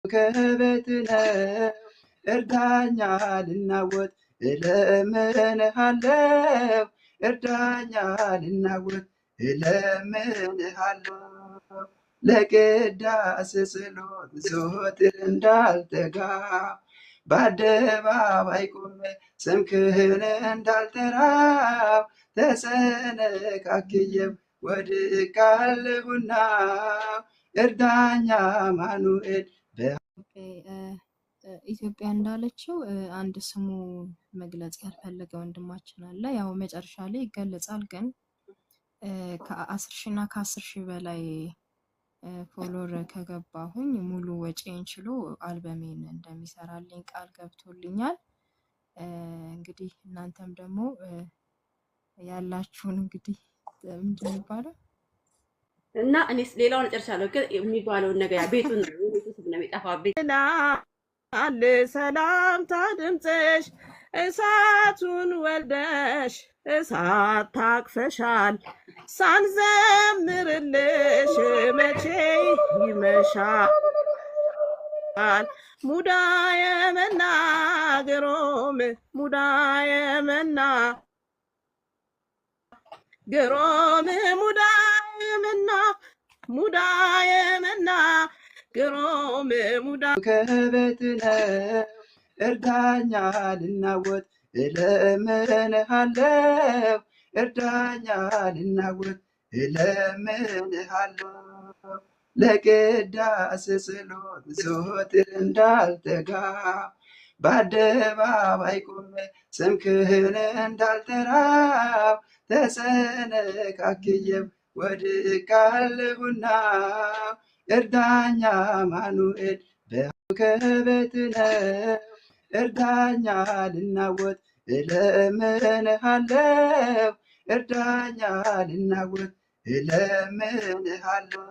ከቤት ነው እርዳኛ ልናወጥ እለምንሃለው እርዳኛ ልናወጥ እለምንሃለው ለቅዳሴ ጸሎት ዘወትር እንዳልተጋ በአደባባይ ቆሜ ስምህን እንዳልጠራው ተሰነካክዬው ወድቃለሁና እርዳኛ አማኑኤል። ኢትዮጵያ እንዳለችው አንድ ስሙ መግለጽ ያልፈለገ ወንድማችን አለ። ያው መጨረሻ ላይ ይገለጻል። ግን ከ10,000 እና ከ10,000 በላይ ፎሎወር ከገባሁኝ ሙሉ ወጪን ችሎ አልበሜን እንደሚሰራልኝ ቃል ገብቶልኛል። እንግዲህ እናንተም ደግሞ ያላችሁን እንግዲህ ምንድን ይባላል እና እኔስ ሌላውን ጨርሻለሁ። ግን የሚባለውን ነገር ቤቱን ነው የሚጠፋብኝ። አለ ሰላምታ ድምፅሽ እሳቱን ወልደሽ እሳት ታቅፈሻል። ሳንዘምርልሽ መቼ ይመሻል። ሙዳየ መና ግሩም ሙዳየ መና ግሩም ሙዳየ መና ሙዳየ መና ግሩም ሙዳ ከቤት ነው እርዳኛ ልናወጥ እለምንሃለው እርዳኛ ልናወጥ እለምንሃለው ለቅዳሴ ጸሎት ዘወትር እንዳልተጋ በአደባባይ ቆሜ ስምህን እንዳልጠራው ተሰነካክዬው ወድቃለሁና እርዳኛ አማኑኤል። ከቤት ነው እርዳኛ ልናወጥ እለምንሃለው እርዳኛ ልናወጥ እለምንሃለው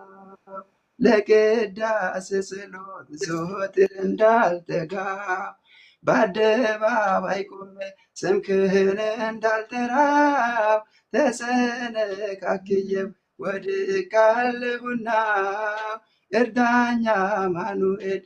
ለቅዳሴ ጸሎት ዘወትር እንዳልተጋ በአደባባይ ቆሜ ስምህን እንዳልጠራው ተሰነካክዬው ወድቃለሁና እርዳኛ አማኑኤል።